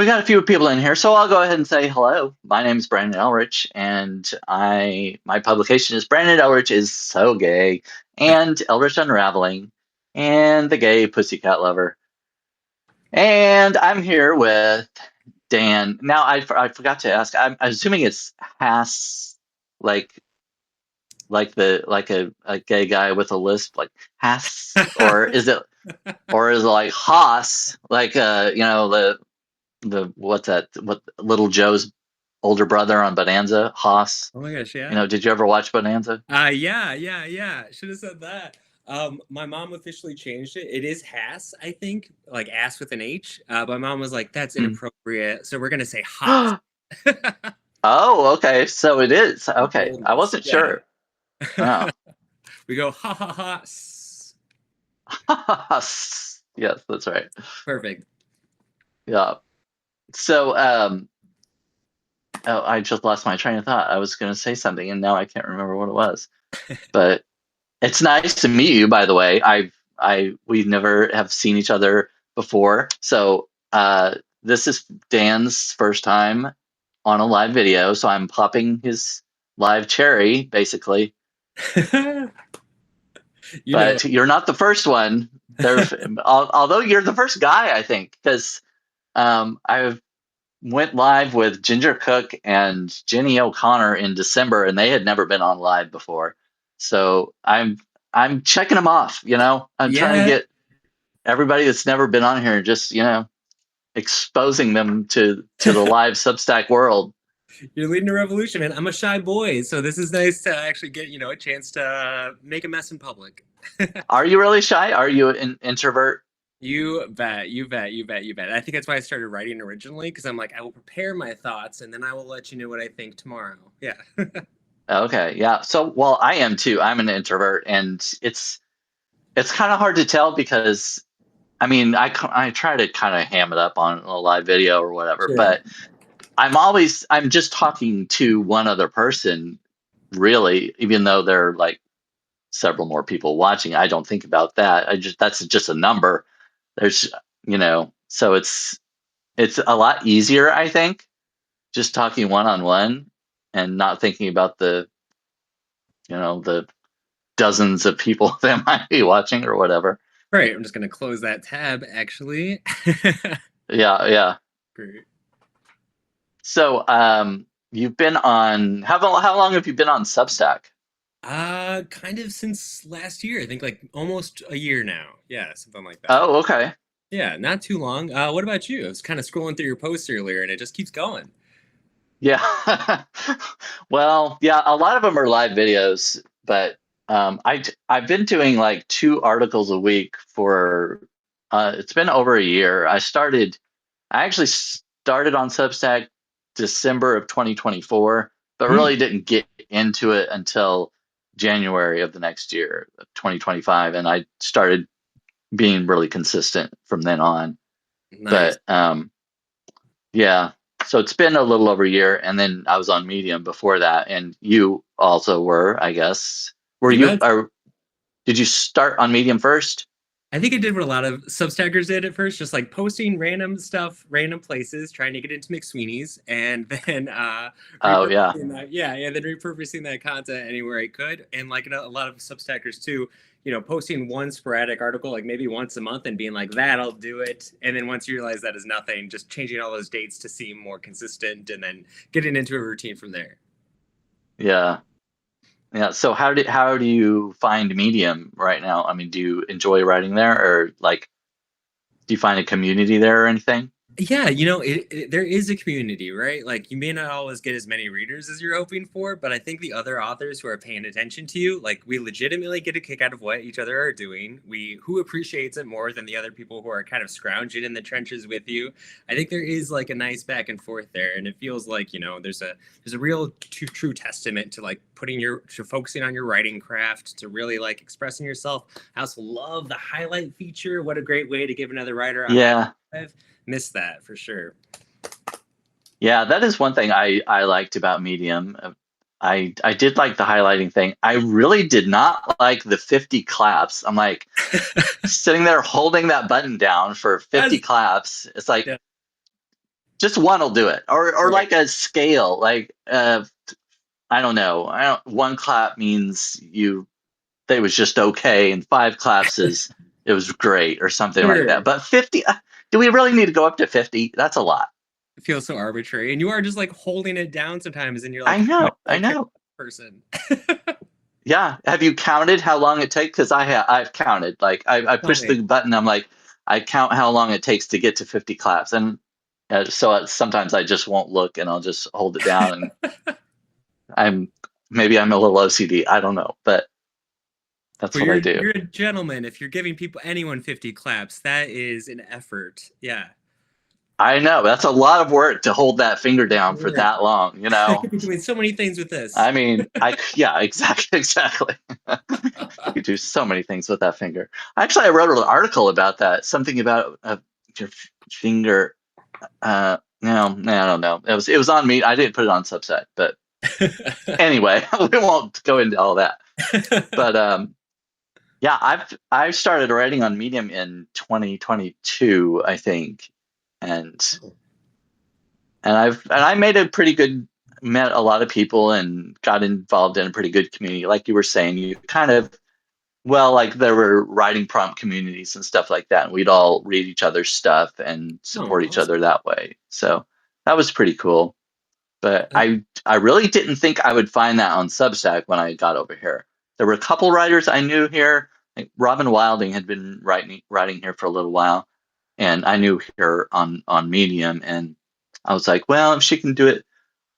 We got a few people in here, so I'll go ahead and say hello. My name is Brandon Ellrich, and my publication is Brandon Ellrich is so gay, and Ellrich Unraveling, and the Gay Pussycat Lover. And I'm here with Dan. Now, I forgot to ask. I'm assuming it's Haas, like a gay guy with a lisp, like Haas, or is it like Haas, like the what's that? What Little Joe's older brother on Bonanza, Haas. Oh my gosh, yeah. Did you ever watch Bonanza? Yeah. Should have said that. My mom officially changed it. It is Hass, I think, like ass with an H. But my mom was like, "That's Mm. inappropriate," so we're gonna say Haas. Oh, okay. So it is. Okay. I Boldness, wasn't yeah. sure. Oh. We go ha ha ha. Yes, that's right. Perfect. Yeah. So oh, I just lost my train of thought. I was going to say something and now I can't remember what it was. But it's nice to meet you, by the way. We've never have seen each other before. So this is Dan's first time on a live video. So I'm popping his live cherry, basically. You know, But you're not the first one. There's, although you're the first guy, I think, because I went live with Ginger Cook and Jenny O'Connor in December, and they had never been on live before. So I'm checking them off. I'm trying to yeah, get everybody that's never been on here, just exposing them to the live Substack world. you're leading a revolution, man. I'm a shy boy, so this is nice to actually get a chance to make a mess in public. Are you really shy? Are you an introvert? You bet, you bet, you bet, you bet. I think that's why I started writing originally, because I'm like, I will prepare my thoughts and then I will let you know what I think tomorrow. Yeah. Okay, yeah. So, well, I am too. I'm an introvert, and it's kind of hard to tell because I mean, I try to kind of ham it up on a live video or whatever, Sure. but I'm just talking to one other person, really, even though there are like several more people watching. I don't think about that. That's just a number. There's, so it's a lot easier, I think, just talking one on one and not thinking about the dozens of people that might be watching or whatever. Right. I'm just going to close that tab, actually. Yeah, yeah. Great. So, you've been on how long have you been on Substack? Kind of since last year. I think like almost a year now. Yeah, something like that. Oh, okay. Yeah, not too long. What about you? I was kind of scrolling through your posts earlier and it just keeps going. Yeah. Well, yeah, a lot of them are live videos, but I've been doing like 2 articles a week for it's been over a year. I actually started on Substack December of 2024, but Hmm. really didn't get into it until January of the next year, of 2025, and I started being really consistent from then on. Nice. But yeah, so it's been a little over a year, and then I was on Medium before that, and you also were, I guess. Were You you? bet. Or did you start on Medium first? I think I did what a lot of Substackers did at first, just like posting random stuff, random places, trying to get into McSweeney's, and then Oh yeah, repurposing that. Yeah, then repurposing that content anywhere I could, and like a lot of Substackers too. Posting one sporadic article, like maybe once a month, and being like, "That'll do it." And then once you realize that is nothing, just changing all those dates to seem more consistent, and then getting into a routine from there. yeah, yeah. So how do you find Medium right now? I mean, do you enjoy writing there, or like, do you find a community there or anything? Yeah, there is a community, right? Like you may not always get as many readers as you're hoping for, but I think the other authors who are paying attention to you, like we legitimately get a kick out of what each other are doing. Who appreciates it more than the other people who are kind of scrounging in the trenches with you. I think there is like a nice back and forth there, and it feels like there's a real true testament to like to focusing on your writing craft, to really like expressing yourself. I also love the highlight feature. What a great way to give another writer a high Yeah, five. Miss that for sure. yeah. That is one thing I liked about Medium. I did like the highlighting thing. I really did not like the 50 claps. I'm like sitting there holding that button down for 50 Yes. claps. It's like, Yeah. just one will do it, or Right. like a scale, like I don't know. One clap means you they was just okay, and five claps is it was great or something like Sure. that. But 50, do we really need to go up to 50? That's a lot. It feels so arbitrary. And you are just like holding it down sometimes and you're I like, how much know, do I I care know. about this person? Yeah. Have you counted how long it takes? Because I've counted. Like I Tell push me. the button. I'm like, I count how long it takes to get to 50 claps, and sometimes I just won't look, and I'll just hold it down. And I'm maybe I'm a little OCD. I don't know, but that's But what I you're do. you're a gentleman. If you're giving people anyone 50 claps, that is an effort. Yeah. I know that's a lot of work to hold that finger down for Sure. that long. I could be doing so many things with this. I mean, yeah, exactly, exactly. You could do so many things with that finger. Actually, I wrote an article about that. Something about your finger. No, I don't know. It was on me. I didn't put it on Substack, but anyway, we won't go into all that. But yeah, I've started writing on Medium in 2022, I think, and I made a pretty good met a lot of people and got involved in a pretty good community. Like you were saying, you kind of well, like there were writing prompt communities and stuff like that, and we'd all read each other's stuff and Oh, support each awesome. other that way. So that was pretty cool. But I really didn't think I would find that on Substack when I got over here. There were a couple writers I knew here. Like Robin Wilding had been writing here for a little while, and I knew her on Medium, and I was like, well, if she can do it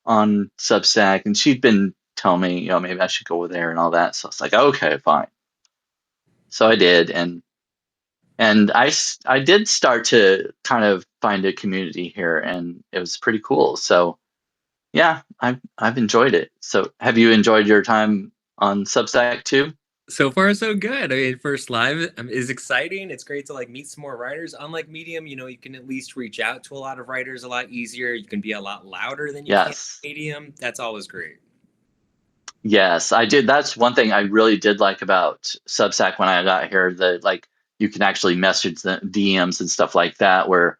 on Substack, and she'd been telling me, maybe I should go over there and all that. So I was like, okay, fine. So I did, and I did start to kind of find a community here, and it was pretty cool. So yeah, I've enjoyed it. So have you enjoyed your time on Substack too? So far, so good. I mean, first live is exciting. It's great to like meet some more writers. Unlike Medium, you can at least reach out to a lot of writers a lot easier. You can be a lot louder than you can Yes. Medium. That's always great. Yes, I did. That's one thing I really did like about Substack when I got here, that like you can actually message the DMs and stuff like that, where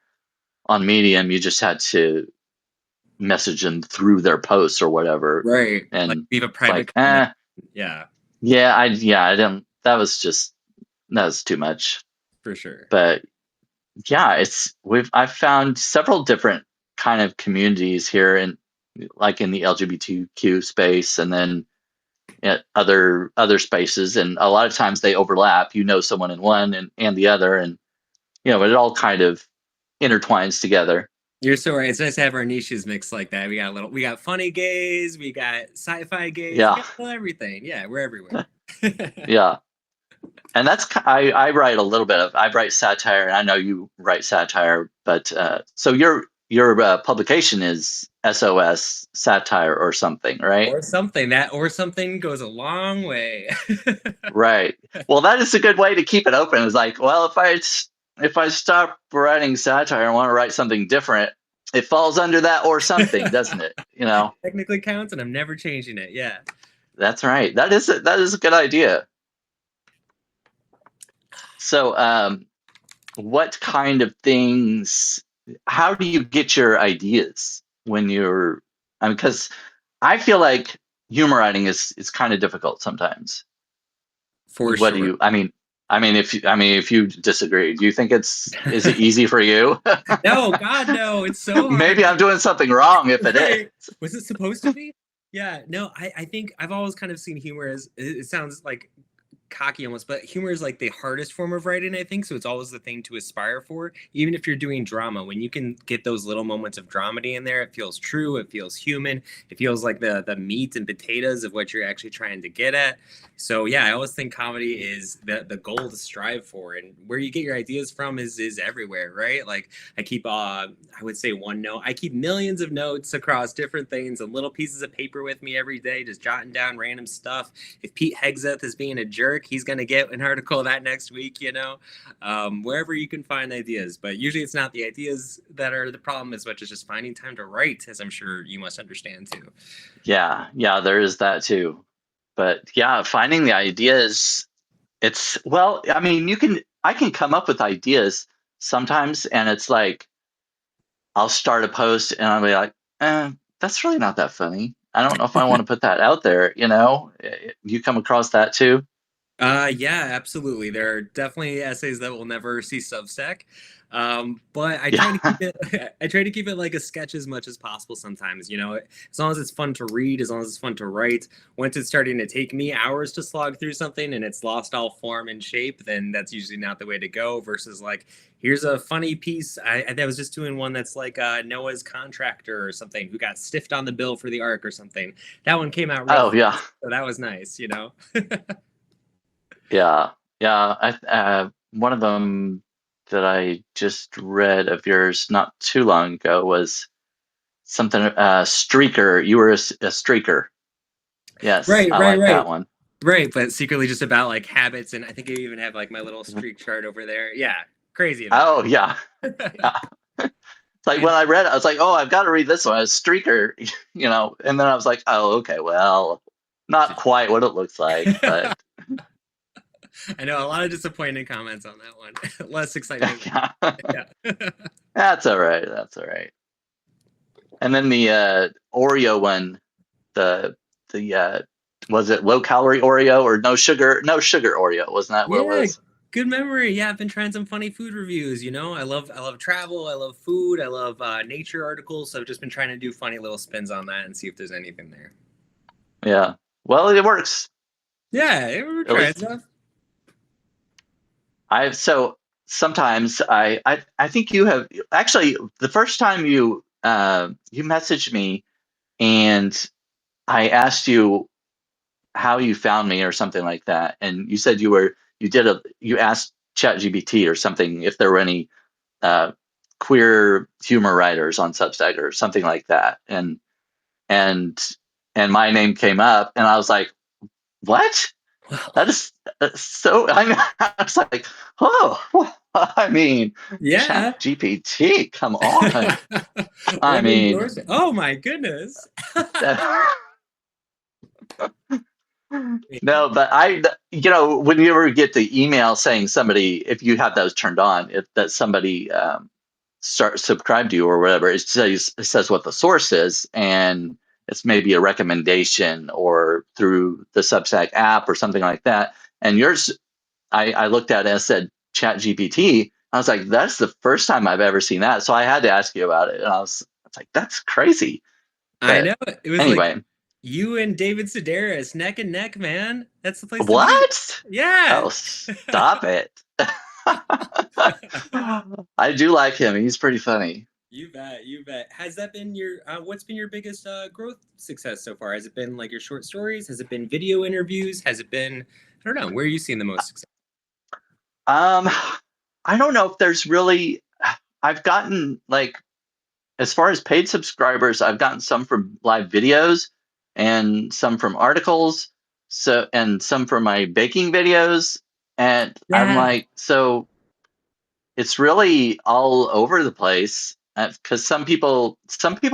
on Medium you just had to message them through their posts or whatever. Right. Like And leave a it's private like, comment. Yeah, I didn't that was too much. for sure. But yeah, I've found several different kind of communities here, in like in the LGBTQ space, and then at other spaces, and a lot of times they overlap. Someone in one and the other, and but it all kind of intertwines together. You're so right. It's nice to have our niches mixed like that. We got funny gays, we got sci-fi gays, we Yeah, got a little everything. Yeah, we're everywhere. yeah. And I write a little bit of I write satire, and I know you write satire, but so your publication is SOS satire or something, right? Or something goes a long way. Right. Well, that is a good way to keep it open. It's like, well, if I stop writing satire and want to write something different, it falls under that or something, doesn't it? Technically counts, and I'm never changing it. Yeah. That's right. That is a good idea. So, what kind of things? How do you get your ideas when you're? I mean, because I feel like humor writing is kind of difficult sometimes. For What do sure. you? If you disagree, do you think is it easy for you? No, God, no. It's so hard. Maybe I'm doing something wrong if it is. Right. Was it supposed to be? Yeah, no, I think I've always kind of seen humor as it sounds like cocky almost, but humor is like the hardest form of writing, I think. So it's always the thing to aspire for. Even if you're doing drama, when you can get those little moments of dramedy in there, it feels true, it feels human, it feels like the meat and potatoes of what you're actually trying to get at. So yeah, I always think comedy is the goal to strive for, and where you get your ideas from is everywhere, right? Like I keep I would say OneNote. I keep millions of notes across different things and little pieces of paper with me every day, just jotting down random stuff. If Pete Hegseth is being a jerk, he's going to get an article of that next week. Wherever you can find ideas. But usually it's not the ideas that are the problem as much as just finding time to write, as I'm sure you must understand too. Yeah, there is that too. But yeah, finding the ideas, well, I mean, I can come up with ideas sometimes, and it's like I'll start a post and I'll be like, that's really not that funny. I don't know if I want to put that out there. You come across that too? Yeah, absolutely. There are definitely essays that will never see Substack. But I try to Yeah. keep it I try to keep it like a sketch as much as possible sometimes, as long as it's fun to read, as long as it's fun to write. Once it's starting to take me hours to slog through something and it's lost all form and shape, then that's usually not the way to go versus like here's a funny piece. I was just doing one that's like Noah's contractor or something who got stiffed on the bill for the ark or something. That one came out real Oh, yeah. fast, so that was nice. Yeah. Yeah. One of them that I just read of yours not too long ago was something, streaker. You were a streaker. Yes, Right, I right, like that right. one. Right, but secretly just about like habits, and I think I even have like my little streak chart over there. Yeah, crazy about Oh, yeah. Yeah. It's like when it. I read it, I was like, oh, I've got to read this one. A streaker, and then I was like, oh, okay, well, not quite what it looks like, but I know a lot of disappointing comments on that one. Less excitement. yeah, Yeah. that's all right. That's all right. And then the Oreo one, the was it low calorie Oreo or no sugar? No sugar Oreo, wasn't that what it Yeah, was? good memory. Yeah, I've been trying some funny food reviews. I love travel. I love food. I love nature articles. So I've just been trying to do funny little spins on that and see if there's anything there. Yeah. Well, it works. Yeah, we're At trying least stuff. so sometimes I think you have actually the first time you messaged me and I asked you how you found me or something like that, and you said you asked ChatGPT or something if there were any uh, queer humor writers on Substack or something like that, and and my name came up, and I was like, what? Well, That is so. I was like, oh, well, I mean, yeah. Chat GPT, come on. I What mean, endorsement? Oh my goodness. no, but when you ever get the email saying somebody, if you have those turned on, if that somebody start subscribe to you or whatever, it says what the source is, and it's maybe a recommendation or through the Substack app or something like that. And yours, I looked at it and it said Chat GPT. I was like, that's the first time I've ever seen that. So I had to ask you about it. And I was like, that's crazy. I But know it was like anyway, you and David Sedaris neck and neck, man. That's the place to be. what? Yeah. Oh, stop it. I do like him. He's pretty funny. You bet, you bet. Has that been your what's been your biggest growth success so far? Has it been like your short stories? Has it been video interviews? Has it been I don't know, where are you seeing the most success? Um, I don't know if there's really, I've gotten like, as far as paid subscribers, I've gotten some from live videos and some from articles. And some from my baking videos. And I'm Yeah. like, so it's really all over the place because some people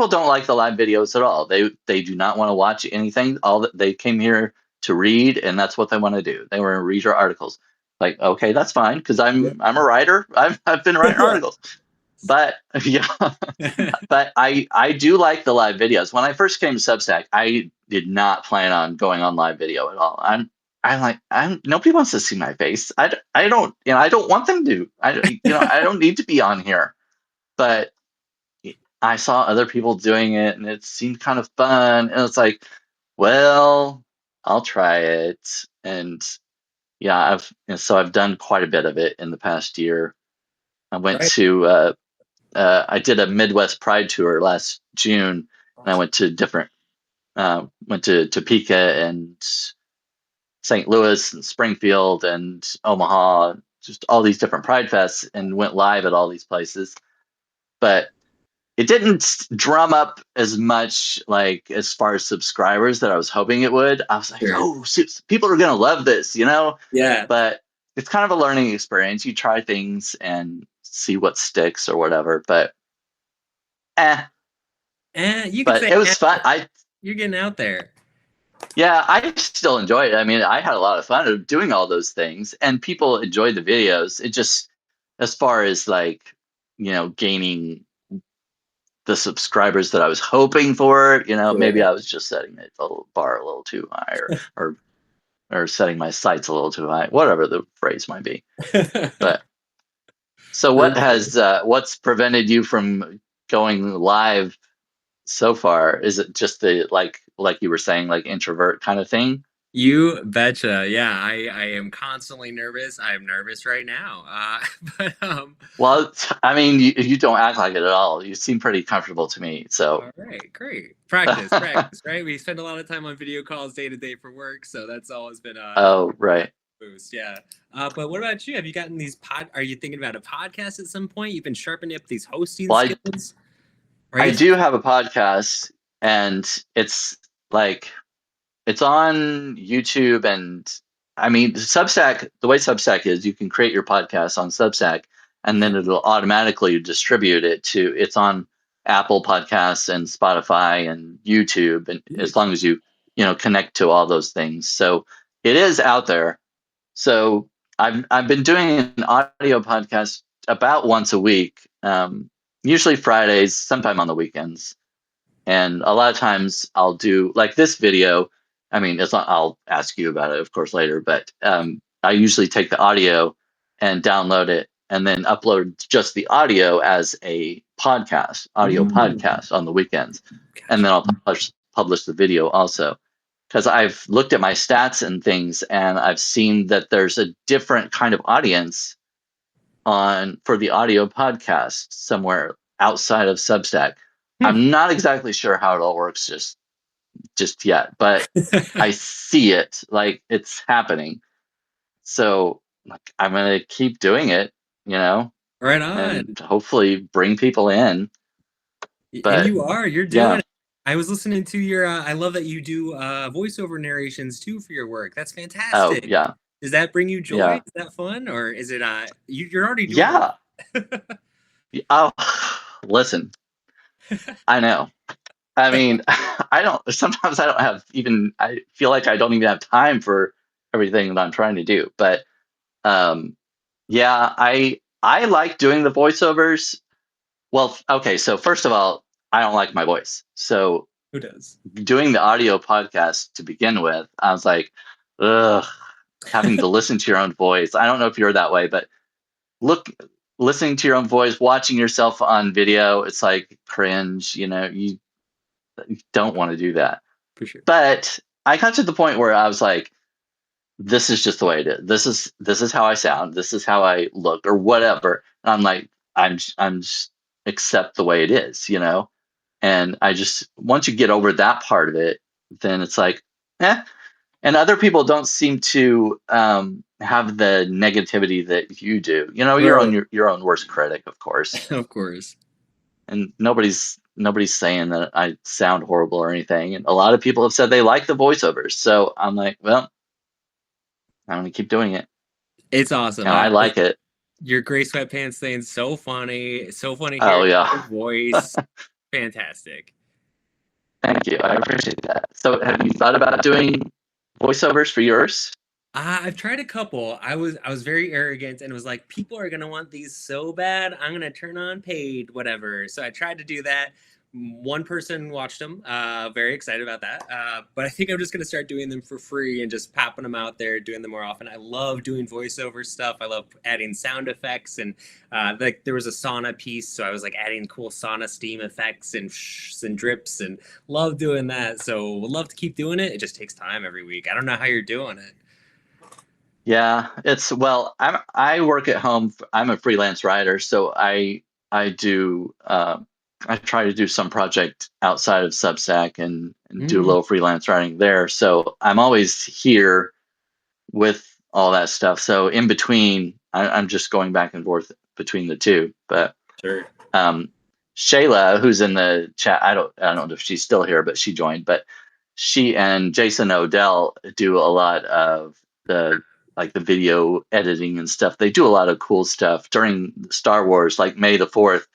don't like the live videos at all. They do not want to watch anything. All that they came here to read, and that's what they want to do. They want to read your articles. Like, okay, that's fine because Yeah. I'm a writer. I've been writing Yeah. articles. But yeah, but I do like the live videos. When I first came to Substack, I did not plan on going on live video at all. I'm nobody wants to see my face. I don't, I don't want them to. I don't need to be on here. But I saw other people doing it and it seemed kind of fun. And it's like, well, I'll try it. And yeah, so I've done quite a bit of it in the past year. I went Right. to I did a Midwest Pride tour last June, and I went to Topeka and St. Louis and Springfield and Omaha, just all these different Pride fests, and went live at all these places. But it didn't drum up as much, like as far as subscribers that I was hoping it would. I was like, Sure. oh, people are gonna love this. Yeah. But it's kind of a learning experience. You try things and see what sticks or whatever. But eh, You could but say it was fun. you're getting out there. Yeah, I still enjoy it. I mean, I had a lot of fun of doing all those things, and people enjoyed the videos. It just, as far as like, gaining the subscribers that I was hoping for. Maybe Sure. I was just setting the bar a little too high, or setting my sights a little too high, whatever the phrase might be. But so For sure. what's prevented you from going live so far? Is it just the like you were saying, like introvert kind of thing? You betcha. Yeah, I am constantly nervous. I'm nervous right now. But Well, I mean, you don't act like it at all. You seem pretty comfortable to me. So, all right, great. Practice, practice, right? We spend a lot of time on video calls day to day for work, so that's always been a oh, right. boost. Yeah. But what about you? Have you gotten these Are you thinking about a podcast at some point? You've been sharpening up these hosting Well, skills. Or are I you do have a podcast, and like it's on YouTube, and I mean, Substack. The way Substack is, you can create your podcast on Substack, and then it'll automatically distribute it to. It's on Apple Podcasts and Spotify and YouTube, and as huge? long as you connect to all those things, so it is out there. So I've been doing an audio podcast about once a week, usually Fridays, sometime on the weekends. And a lot of times I'll do like this video. I mean, it's not, I'll ask you about it, of course, later, but I usually take the audio and download it and then upload just the audio as a audio Mm, podcast on the weekends. And gotcha. then I'll publish the video also. Because I've looked at my stats and things, and I've seen that there's a different kind of audience on for the audio podcast somewhere outside of Substack. Hmm. I'm not exactly sure how it all works just yet, but I see it, like it's happening. So like I'm gonna keep doing it, Right and on. hopefully bring people in. And But you're doing yeah, it. I was listening to your, I love that you do voiceover narrations too for your work. That's oh fantastic. yeah, Does that bring you joy? yeah, Is that fun? Or is it, you're already doing a yeah. lot. Oh, listen, I know. I mean, I don't. Sometimes I don't have even. I feel like I don't even have time for everything that I'm trying to do. But um, yeah, I like doing the voiceovers. Well, okay. So first of all, I don't like my voice. So Who does? doing the audio podcast to begin with, I was like, ugh, having to listen to your own voice. I don't know if you're that way, but look, listening to your own voice, watching yourself on video, it's like cringe. You don't want to do that. For sure. But I got to the point where I was like, this is just the way it is. This is how I sound. This is how I look, or whatever. And I'm like, I'm just accept the way it is. And I just once you get over that part of it, then it's like, eh. And other people don't seem to have the negativity that you do. You're on Right. your own worst critic, of course, Of course. and nobody's saying that I sound horrible or anything. And a lot of people have said they like the voiceovers. So I'm like, well, I'm gonna keep doing it, It's awesome. and I like it. Your gray sweatpants thing, so funny. So funny Oh hearing yeah, your voice. Fantastic. thank you. I appreciate that. So have you thought about doing voiceovers for yours? I've tried a couple. I was very arrogant and was like, people are gonna want these so bad. I'm gonna turn on paid, whatever. So I tried to do that. One person watched them. Very excited about that. But I think I'm just gonna start doing them for free and just popping them out there, doing them more often. I love doing voiceover stuff. I love adding sound effects and like there was a sauna piece, so I was like adding cool sauna steam effects and and drips and love doing that. So would love to keep doing it. It just takes time every week. I don't know how you're doing it. Yeah, I work at home. I'm a freelance writer, so I do I try to do some project outside of Substack, and do a Mm, little freelance writing there. So I'm always here with all that stuff. So in between, I'm just going back and forth between the two. But sure. um, Shayla, who's in the chat, I don't know if she's still here, but she joined. But she and Jason Odell do a lot of the the video editing and stuff. They do a lot of cool stuff during Star Wars, like May the 4th.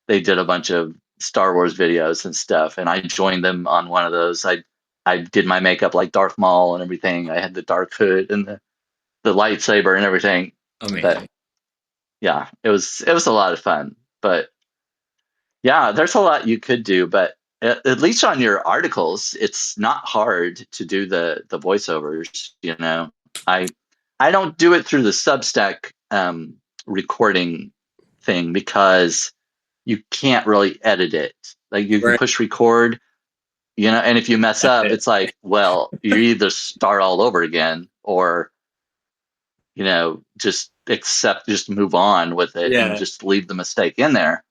They did a bunch of Star Wars videos and stuff, and I joined them on one of those. I did my makeup like Darth Maul and everything. I had the dark hood and the lightsaber and everything. But Amazing. yeah, it was a lot of fun. But Yeah, there's a lot you could do, but at least on your articles, it's not hard to do the voiceovers. I I don't do it through the Substack recording thing because you can't really edit it. Like you can Right. push record, and if you mess That's up, it. it's like, well, you either start all over again or just move on with it and Yeah. just leave the mistake in there.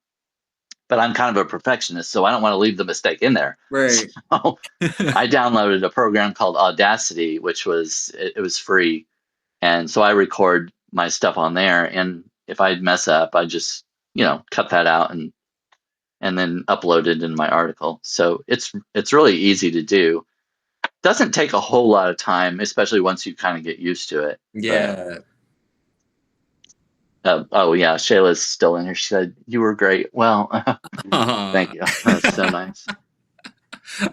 But I'm kind of a perfectionist, so I don't want to leave the mistake in there. Right. So I downloaded a program called Audacity, which was free, and so I record my stuff on there. And if I mess up, I just cut that out and then upload it in my article. So it's really easy to do. Doesn't take a whole lot of time, especially once you kind of get used to it. But Yeah. oh yeah, Shayla's still in here. She said you were great. Well, thank Aw. you. That's so nice.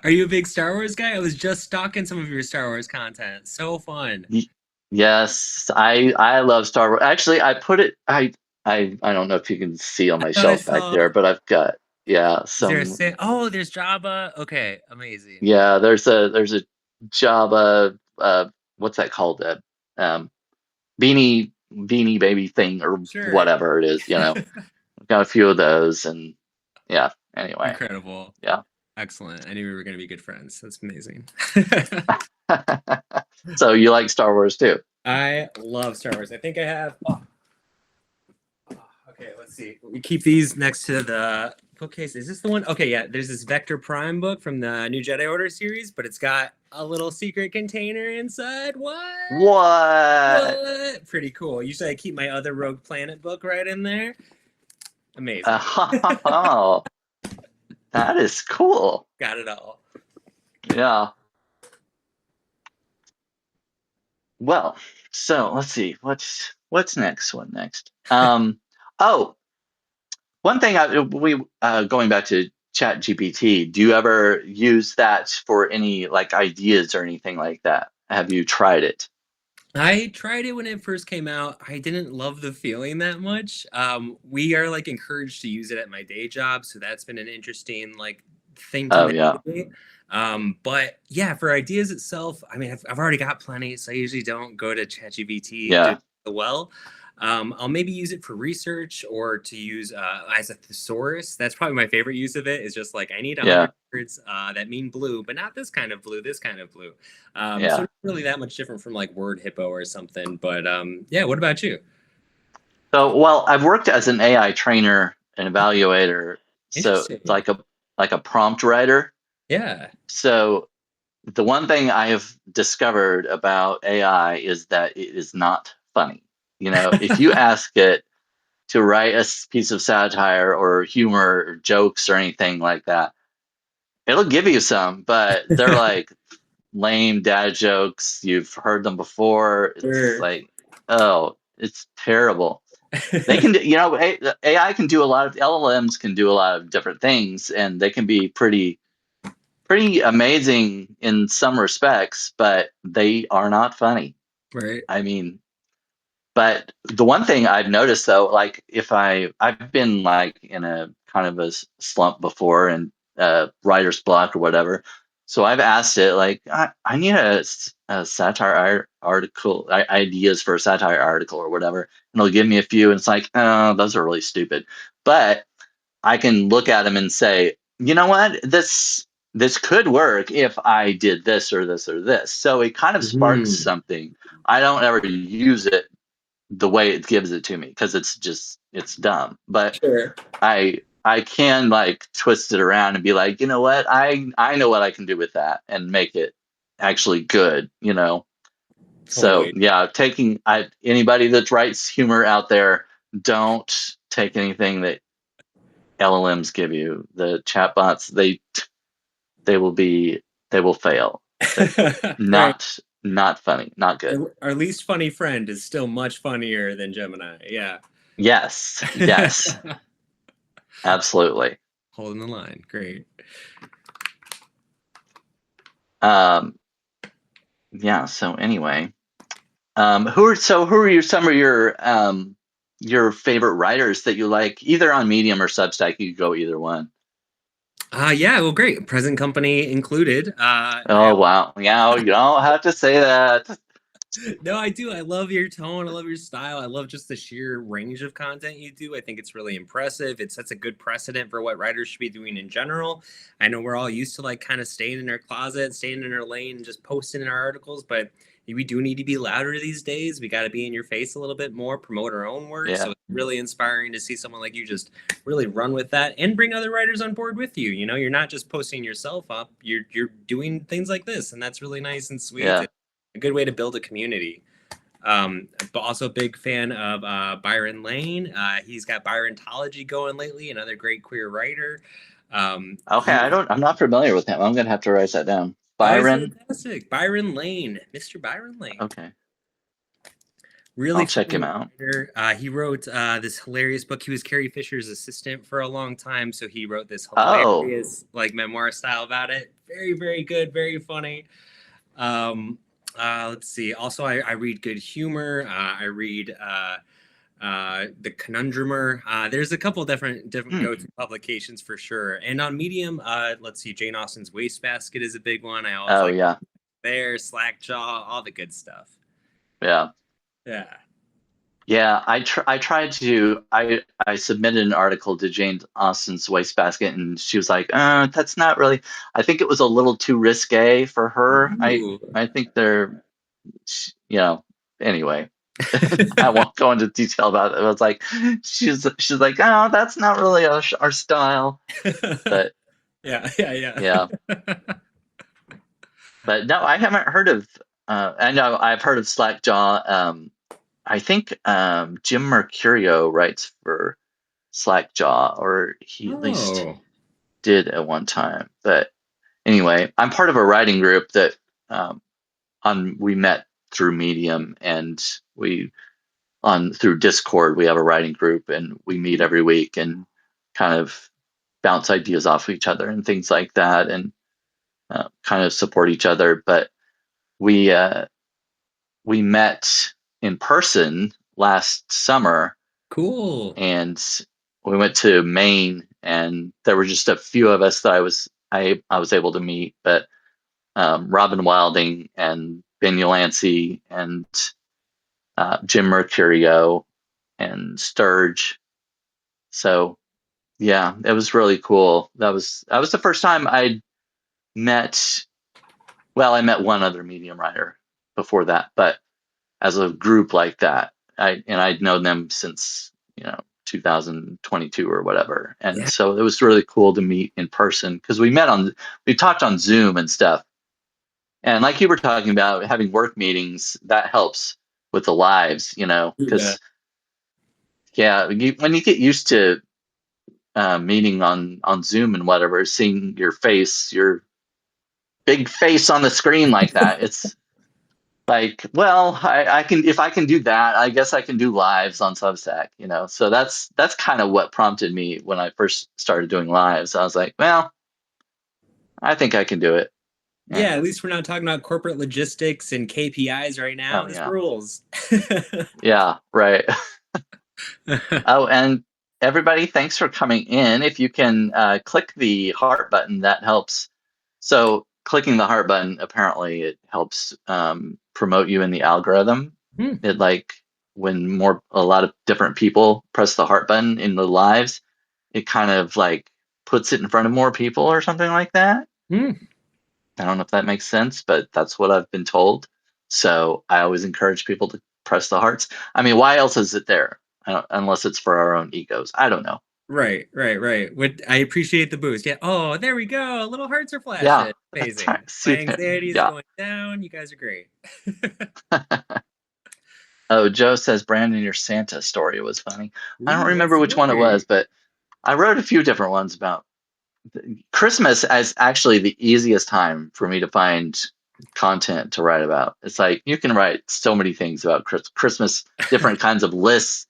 Are you a big Star Wars guy? I was just stalking some of your Star Wars content. So fun. Y- Yes, I love Star Wars. Actually, I put it. I don't know if you can see on I my thought I shelf back saw. there, but I've got, yeah, Is there a some. say? Oh, there's Jabba. Okay, amazing. Yeah, there's a Java, what's that called, um beanie baby thing or Sure. whatever it is. I've got a few of those, and yeah. Anyway, Incredible. yeah. Excellent. I knew we were going to be good friends. That's amazing. So you like Star Wars too? I love Star Wars. I think I have. Okay, let's see. We keep these next to the bookcase. Is this the one? Okay, yeah. There's this Vector Prime book from the New Jedi Order series, but it's got a little secret container inside. What? What? What? Pretty cool. Usually I keep my other Rogue Planet book right in there. Amazing. Oh, that is cool. Got it all. Yeah. Well, so let's see. What's next? What next? Oh, one thing we going back to Chat GPT. Do you ever use that for any like ideas or anything like that? Have you tried it? I tried it when it first came out. I didn't love the feeling that much. We are like encouraged to use it at my day job, so that's been an interesting like thing to Oh yeah, navigate. But yeah, for ideas itself, I mean, I've already got plenty, so I usually don't go to ChatGPT and do yeah, it well. I'll maybe use it for research or to use as a thesaurus. That's probably my favorite use of it. Is just like I need 100 yeah, words that mean blue, but not this kind of blue. This kind of blue. So yeah. not really that much different from like Word Hippo or something. But yeah, what about you? So, well, I've worked as an AI trainer and evaluator, so it's Interesting. like a prompt writer. Yeah. So the one thing I have discovered about AI is that it is not funny. If you ask it to write a piece of satire or humor or jokes or anything like that, it'll give you some, but they're like lame dad jokes. You've heard them before. It's Sure. like, oh, it's terrible. They can, AI can do a lot of LLMs can do a lot of different things, and they can be pretty amazing in some respects, but they are not funny. Right. I mean, but the one thing I've noticed though, like if I've been like in a kind of a slump before and writer's block or whatever, so I've asked it like I need a satire article, ideas for a satire article or whatever, and it'll give me a few, and it's like, oh, those are really stupid, but I can look at them and say, you know what, this could work if I did this or this or this. So it kind of sparks Mhm. something. I don't ever use it the way it gives it to me because it's dumb. But Sure. I can like twist it around and be like, you know what, I know what I can do with that and make it actually good. So Totally. yeah, taking anybody that writes humor out there, don't take anything that LLMs give you. The chatbots, they will be they will fail. They Right. not funny, not good. Our least funny friend is still much funnier than Gemini. Yeah. Yes, yes, absolutely. Holding the line. Great. Um, yeah. So anyway, who are some of your your favorite writers that you like, either on Medium or Substack. You could go either one. Yeah, well, great. Present company included. Oh wow, yeah, you don't have to say that. No, I do. I love your tone. I love your style. I love just the sheer range of content you do. I think it's really impressive. It sets a good precedent for what writers should be doing in general. I know we're all used to like kind of staying in our closet, staying in our lane, and just posting in our articles, but we do need to be louder these days. We got to be in your face a little bit more, promote our own work. So Yeah, it's really inspiring to see someone like you just really run with that and bring other writers on board with you. You know, you're not just posting yourself up. You're doing things like this, and that's really nice and sweet. yeah. It's a good way to build a community. But also a big fan of Byron Lane. He's got Byrontology going lately, another great queer writer. Okay, He I'm not familiar with him. I'm gonna have to write that down. Oh, he's Byron. fantastic. Byron Lane, Mr. Byron Lane. Okay, Really I'll check him funny out. writer. He wrote this hilarious book. He was Carrie Fisher's assistant for a long time, so he wrote this Oh, hilarious like memoir style about it. Very, very good, very funny. Um, let's see. Also, I read good humor. I read the Conundrumer. There's a couple different hmm, go-to publications for sure. And on Medium, let's see. Jane Austen's Wastebasket is a big one. I always oh like yeah, there, Slackjaw, all the good stuff. yeah. Yeah. Yeah, I tried to I submitted an article to Jane Austen's Wastebasket, and she was like, that's not really. I think it was a little too risque for her. Ooh. I think they're, you know. Anyway, I won't go into detail about it. It was like she's like, oh, that's not really our style. But Yeah, yeah, yeah. yeah, but no, I haven't heard of. I know I've heard of Slackjaw. I think Jim Mercurio writes for Slackjaw, or he at least Oh, did at one time. But anyway, I'm part of a writing group that we met through Medium, and we on through Discord we have a writing group, and we meet every week and kind of bounce ideas off of each other and things like that, and kind of support each other. But we uh, we met in person last summer, cool. and we went to Maine, and there were just a few of us that I was able to meet, but Robin Wilding and Ben Ulansey and Jim Mercurio and Sturge. So yeah, it was really cool. That was the first time I met. Well, I met one other medium writer before that, but as a group like that, I'd known them since 2022 or whatever, and Yeah, so it was really cool to meet in person because we talked on Zoom and stuff, and like you were talking about having work meetings, that helps with the lives, you bet. because yeah, when you get used to meeting on Zoom and whatever, seeing your big face on the screen like that, it's like, well, I can, if I can do that, I guess I can do lives on Substack, So that's kind of what prompted me when I first started doing lives. I was like, well, I think I can do it. Yeah, at And least we're not talking about corporate logistics and KPIs right now. oh This yeah, rules. yeah, right. Oh, and everybody, thanks for coming in. If you can click the heart button, that helps. So clicking the heart button, apparently it helps promote you in the algorithm. Hmm. It like when a lot of different people press the heart button in the lives, it kind of like puts it in front of more people or something like that. Hmm. I don't know if that makes sense, but that's what I've been told. So I always encourage people to press the hearts. I mean, why else is it there? Unless it's for our own egos. I don't know. Right, right, right. I appreciate the boost. Yeah. Oh, there we go. Little hearts are Yeah, flashing. that's right. Amazing. My anxiety is Yeah. going down. You guys are great. Oh, Joe says, Brandon, your Santa story was funny. I don't Ooh, what remember which one it story? was, but I wrote a few different ones about Christmas as actually the easiest time for me to find content to write about. It's like you can write so many things about Christmas, different kinds of lists,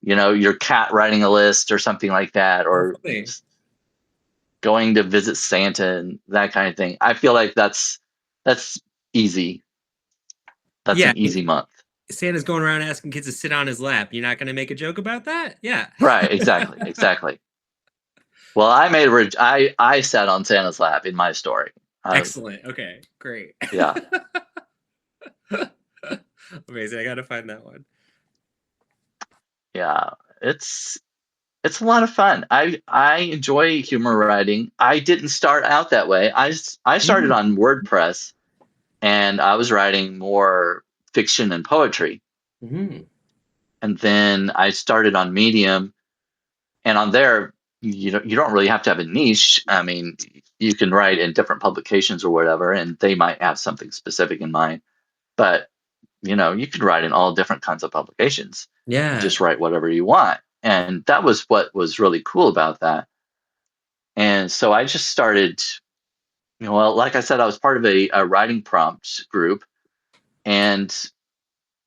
your cat writing a list or something like that, Oh, or funny. going to visit Santa and that kind of thing. I feel like that's easy. That's Yeah, an easy month. Santa's going around asking kids to sit on his lap. You're not going to make a joke about that? Yeah. Right, exactly, exactly. Well, I sat on Santa's lap in my story. Excellent. Okay, great. Yeah, Amazing. I got to find that one. yeah. It's it's a lot of fun. I enjoy humor writing. I didn't start out that way. I started Mm. on WordPress, and I was writing more fiction and poetry. Mhm. And then I started on Medium, and on there, you don't really have to have a niche. I mean, you can write in different publications or whatever, and they might have something specific in mind. But you could write in all different kinds of publications and Yeah. just write whatever you want. And that was what was really cool about that. And so I just started, well, like I said, I was part of a writing prompt group, and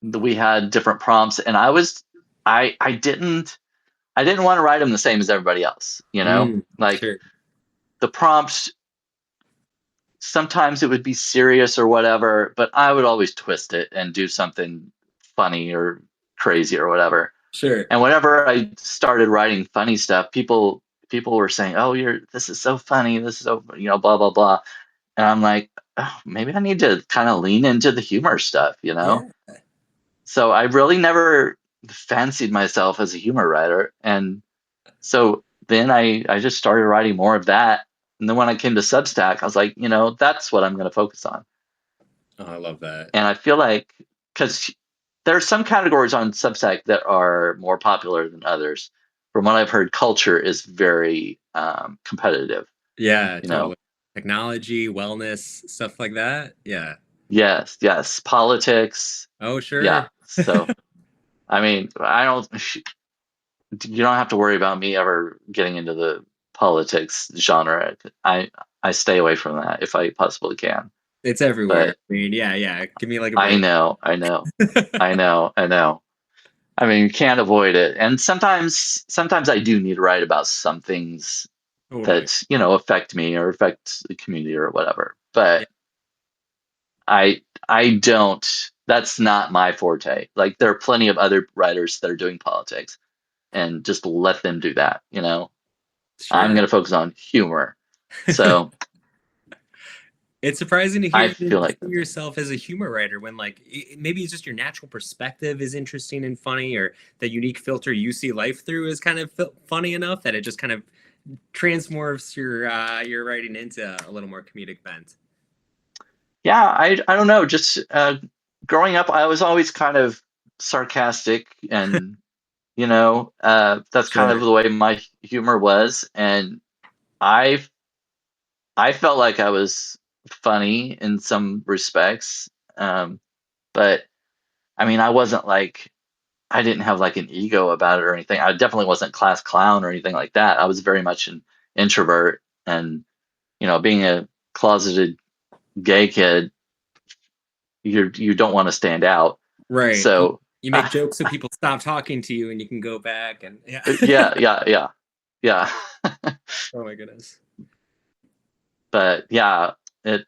we had different prompts, and I didn't want to write them the same as everybody else, like Sure. the prompts, sometimes it would be serious or whatever, but I would always twist it and do something funny or crazy or whatever. Sure. And whenever I started writing funny stuff, people were saying, "Oh, this is so funny. This is so, blah blah blah." And I'm like, oh, maybe I need to kind of lean into the humor stuff. Yeah. So I really never fancied myself as a humor writer. And so then I just started writing more of that. And then when I came to Substack, I was like, that's what I'm going to focus on. Oh, I love that. And I feel like, because there are some categories on Substack that are more popular than others. From what I've heard, culture is very competitive. Yeah, You know, totally. Technology, wellness, stuff like that. Yeah. yes, yes, politics, Oh, yeah. sure. So I mean, you don't have to worry about me ever getting into the politics genre. I stay away from that if I possibly can. It's everywhere. But I mean, yeah, yeah. Give me like a I break. know, I know, I know, I know. I mean, you can't avoid it. And sometimes I do need to write about some things Totally. that, affect me or affect the community or whatever. Yeah. But I don't, that's not my forte. Like there are plenty of other writers that are doing politics, and just let them do that. I'm Sure. going to focus on humor. So It's surprising to I hear feel like see that's it. yourself as a humor writer when, like, maybe it's just your natural perspective is interesting and funny, or the unique filter you see life through is kind of funny enough that it just kind of transmorphs your writing into a little more comedic bent. Yeah, I don't know. Just growing up, I was always kind of sarcastic, and that's kind of Sure. the way my humor was. And I I felt like I was funny in some respects, but I mean, I didn't have like an ego about it or anything. I definitely wasn't class clown or anything like that. I was very much an introvert, and being a closeted gay kid, you don't want to stand out. Right. So You make jokes so people stop talking to you and you can go back and yeah. yeah, yeah, yeah, yeah. Oh my goodness. But yeah,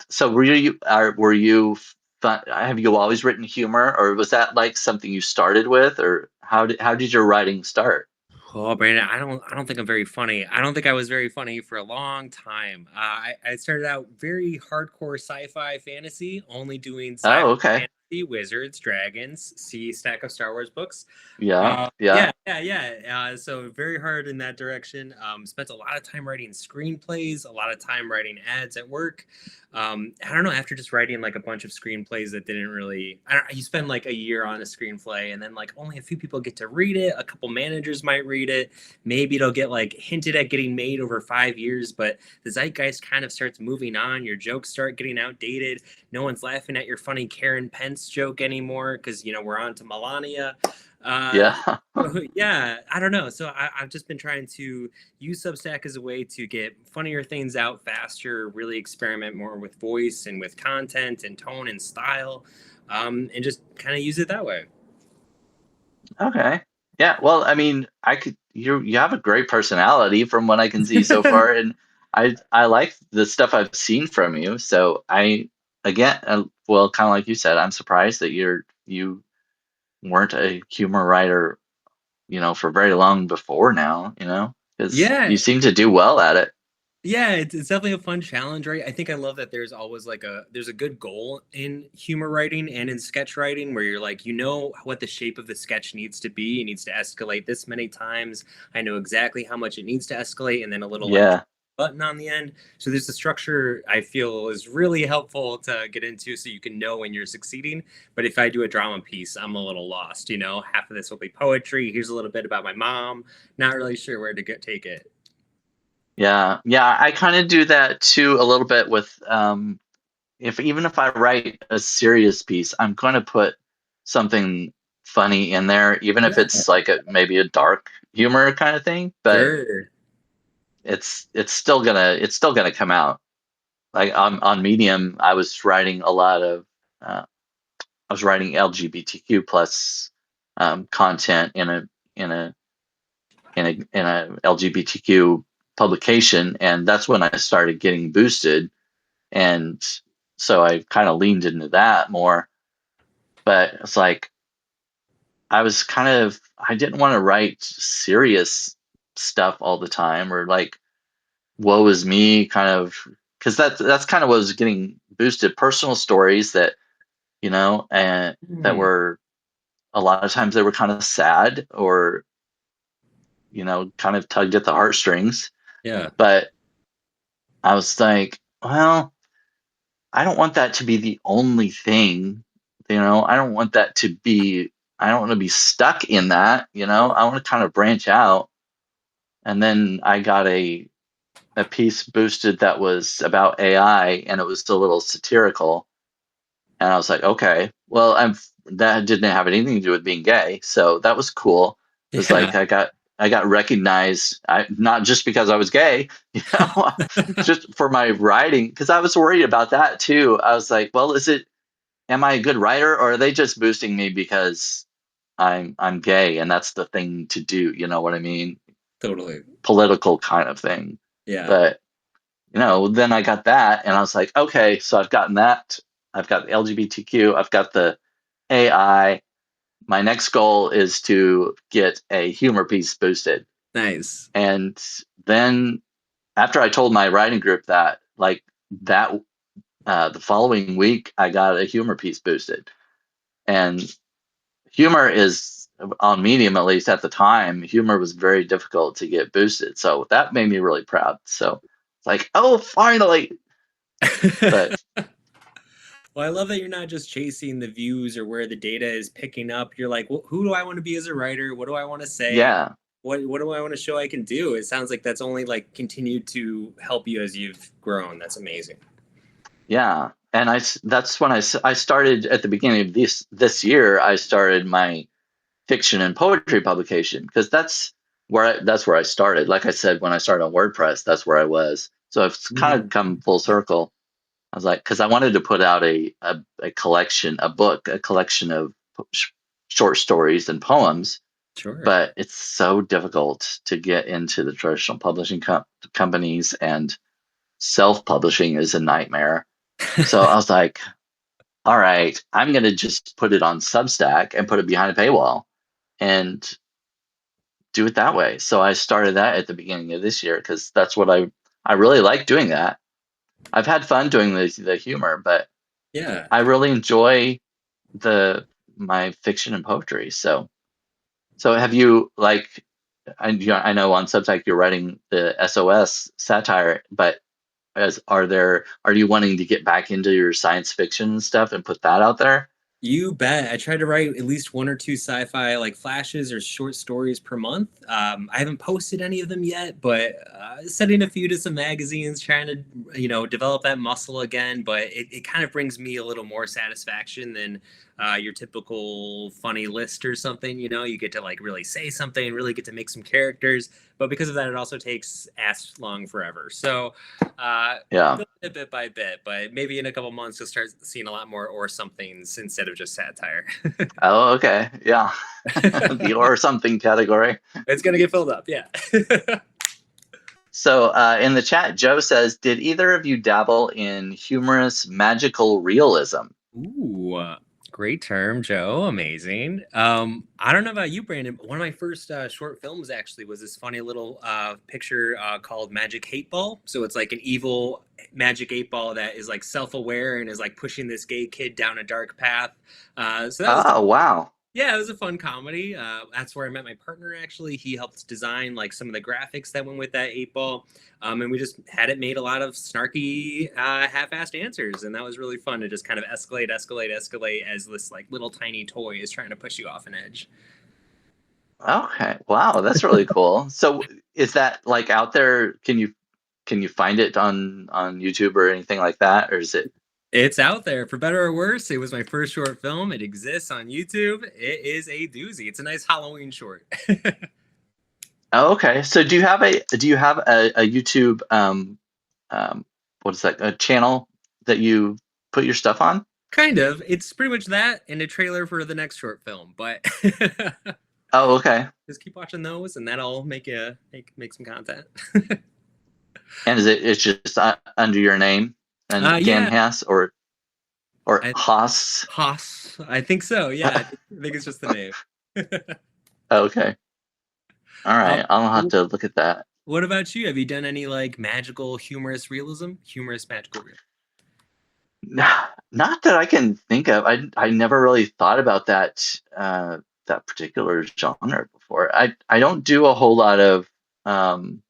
so were you have you always written humor, or was that like something you started with, or how did your writing start? Oh, Brandon, I don't think I'm very funny. I don't think I was very funny for a long time. I started out very hardcore sci-fi fantasy, only doing sci-fi Oh, okay. fantasy, wizards, dragons, see stack of Star Wars books. Yeah, yeah, Yeah, yeah, yeah. So very hard in that direction. Spent a lot of time writing screenplays, a lot of time writing ads at work. I don't know. After just writing like a bunch of screenplays that didn't really, I don't. You spend like a year on a screenplay, and then like only a few people get to read it. A couple managers might read it. Maybe it'll get like hinted at getting made over 5 years, but the zeitgeist kind of starts moving on. Your jokes start getting outdated. No one's laughing at your funny Karen Pence joke anymore because we're on to Melania. Uh, yeah. yeah, I don't know. So I've just been trying to use Substack as a way to get funnier things out faster, really experiment more with voice and with content and tone and style, and just kind of use it that way. Okay. Yeah. Well, I mean, you have a great personality from what I can see so far, and I like the stuff I've seen from you. So again, well, kind of like you said, I'm surprised that you weren't a humor writer, for very long before now, because you Yeah, seem to do well at it. yeah, it's definitely a fun challenge, right? I think I love that there's always like there's a good goal in humor writing and in sketch writing where you're like, you know what the shape of the sketch needs to be. It needs to escalate this many times. I know exactly how much it needs to escalate, and then a little like Yeah. button on the end. So there's a structure I feel is really helpful to get into so you can know when you're succeeding. But if I do a drama piece, I'm a little lost, you know. Half of this will be poetry. Here's a little bit about my mom. Not really sure where to take it. Yeah. Yeah. I kind of do that too a little bit with if even if I write a serious piece, I'm going to put something funny in there, even if Yeah, it's like maybe a dark humor kind of thing, but sure. it's still gonna come out. Like on Medium, I was writing LGBTQ plus content in a LGBTQ publication, and that's when I started getting boosted, and so I kind of leaned into that more. But it's like I didn't want to write serious stuff all the time, or like woe is me kind of, because that's kind of what was getting boosted, personal stories that and that Hmm. were, a lot of times they were kind of sad, or kind of tugged at the heartstrings. Yeah. But I was like, well, I don't want that to be the only thing. I don't want that to be, I don't want to be stuck in that. Sure. I want to kind of branch out. And then I got a piece boosted that was about AI, and it was a little satirical. And I was like, okay, well, that didn't have anything to do with being gay, so that was cool. It was Yeah. like I got recognized, not just because I was gay, just for my writing, because I was worried about that too. I was like, well, am I a good writer, or are they just boosting me because I'm gay and that's the thing to do? You know what I mean? Totally. Political kind of thing. Yeah. But then I got that, and I was like, okay, so I've gotten that. I've got the LGBTQ. I've got the AI. My next goal is to get a humor piece boosted. Nice. And then after I told my writing group that, like that, the following week, I got a humor piece boosted. And humor is, on Medium, at least at the time, humor was very difficult to get boosted. So that made me really proud. So it's like, oh, finally. But Well, I love that you're not just chasing the views or where the data is picking up. You're like, well, who do I want to be as a writer? What do I want to say? yeah, What do I want to show I can do? It sounds like that's only like continued to help you as you've grown. That's amazing. yeah. And that's when I started at the beginning of this year. I started my fiction and poetry publication, because that's where I started. Like I said, when I started on WordPress, that's where I was. So it's kind of Mm, come full circle. I was like, because I wanted to put out a collection, a collection of sh- short stories and poems, sure. but it's so difficult to get into the traditional publishing companies, and self-publishing is a nightmare. So I was like, all right, I'm going to just put it on Substack and put it behind a paywall and do it that way. So I started that at the beginning of this year, because that's what I really like doing that. I've had fun doing the humor, but Yeah. I really enjoy the my fiction and poetry. So have you, like, I know on Substack you're writing the SOS satire, but are you wanting to get back into your science fiction stuff and put that out there? You bet. I try to write at least one or two sci-fi like flashes or short stories per month. I haven't posted any of them yet, but sending a few to some magazines, trying to develop that muscle again. But it kind of brings me a little more satisfaction than your typical funny list or something. You know, you get to like really say something, really get to make some characters. But because of that, it also takes ass long forever. So Yeah. building it bit by bit, but maybe in a couple months you'll start seeing a lot more or somethings instead of just satire. Oh, okay. Yeah. The or something category. It's gonna get filled up, yeah. So in the chat, Joe says, "Did either of you dabble in humorous magical realism?" Ooh, Great term, Joe. Amazing. I don't know about you, Brandon, but one of my first short films actually was this funny little picture called Magic 8 Ball. So it's like an evil magic 8 ball that is like self-aware and is like pushing this gay kid down a dark path. So that was Oh, wow. yeah, it was a fun comedy. That's where I met my partner. Actually, he helped design like some of the graphics that went with that 8 ball, and we just had it made a lot of snarky, half-assed answers, and that was really fun to just kind of escalate, escalate, escalate as this like little tiny toy is trying to push you off an edge. Okay. Wow, that's really cool. So is that like out there? Can you find it on YouTube or anything like that, or is it? It's out there for better or worse. It was my first short film. It exists on YouTube. It is a doozy. It's a nice Halloween short. Oh, okay. So do you have a YouTube what is that, a channel that you put your stuff on? Kind of. It's pretty much that and a trailer for the next short film, but Oh, okay. just keep watching those, and that'll make you make some content. And it's just under your name and Yeah, Ganhas or I, Haas? Haas. I think so. Yeah, I think it's just the name. Okay. All uh, right. I'll have to look at that. what about you? Have you done any like magical, humorous realism? Humorous magical realism? Not that I can think of. I never really thought about that particular genre before. I don't do a whole lot of um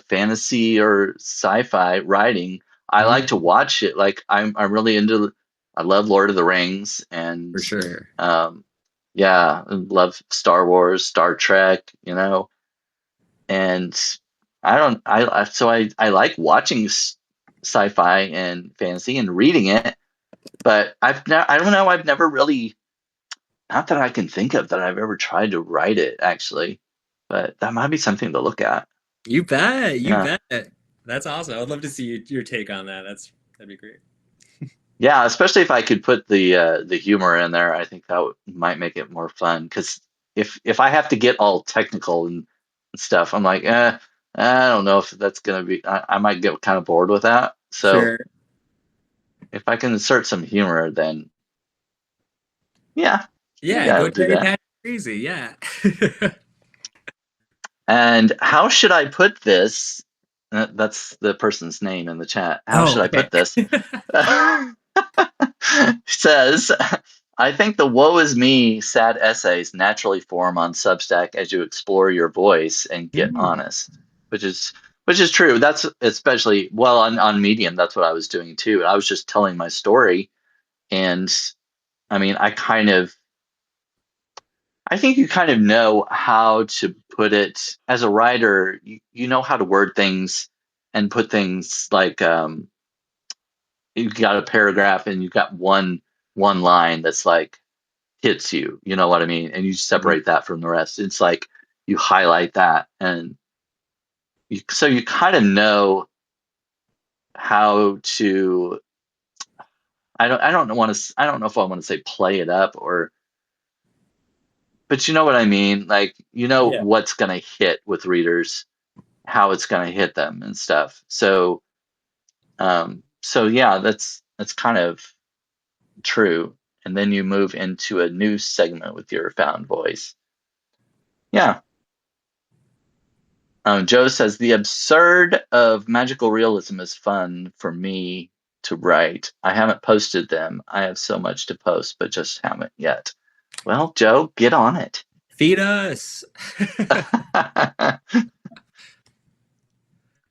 fantasy or sci-fi writing. I like to Mm, watch it. Like I'm really into. I love Lord of the Rings and for sure. um, yeah, I love Star Wars, Star Trek. And I don't. I like watching sci-fi and fantasy and reading it. But I don't know. I've never really, not that I can think of that I've ever tried to write it actually. But that might be something to look at. You bet. You Yeah. bet. That's awesome. I'd love to see your take on that. That'd be great. Yeah, especially if I could put the humor in there, I think that might make it more fun. Because if I have to get all technical and stuff, I'm like, I don't know if that's gonna be. I might get kind of bored with that. So Sure. if I can insert some humor, then yeah, maybe Yeah, go I'll do Terry that. Pat crazy. Yeah. And how should I put this? That's the person's name in the chat. How Oh, should I okay. put this? Says, I think the woe is me sad essays naturally form on Substack as you explore your voice and get Hmm. honest, which is which is true. That's especially well on Medium. That's what I was doing too. I was just telling my story, and I mean, I think you kind of know how to put it as a writer. You know how to word things and put things like you got a paragraph and you got one line that's like hits you. You know what I mean? And you Mhm. separate that from the rest. It's like you highlight that, and so you kind of know how to. I don't know if I want to say play it up or, but you know what I mean. Like you know Yeah. what's gonna hit with readers, how it's gonna hit them and stuff. So yeah, that's kind of true. And then you move into a new segment with your found voice. Yeah. Joe says the absurd of magical realism is fun for me to write. I haven't posted them. I have so much to post, but just haven't yet. Well, Joe, get on it. Feed us.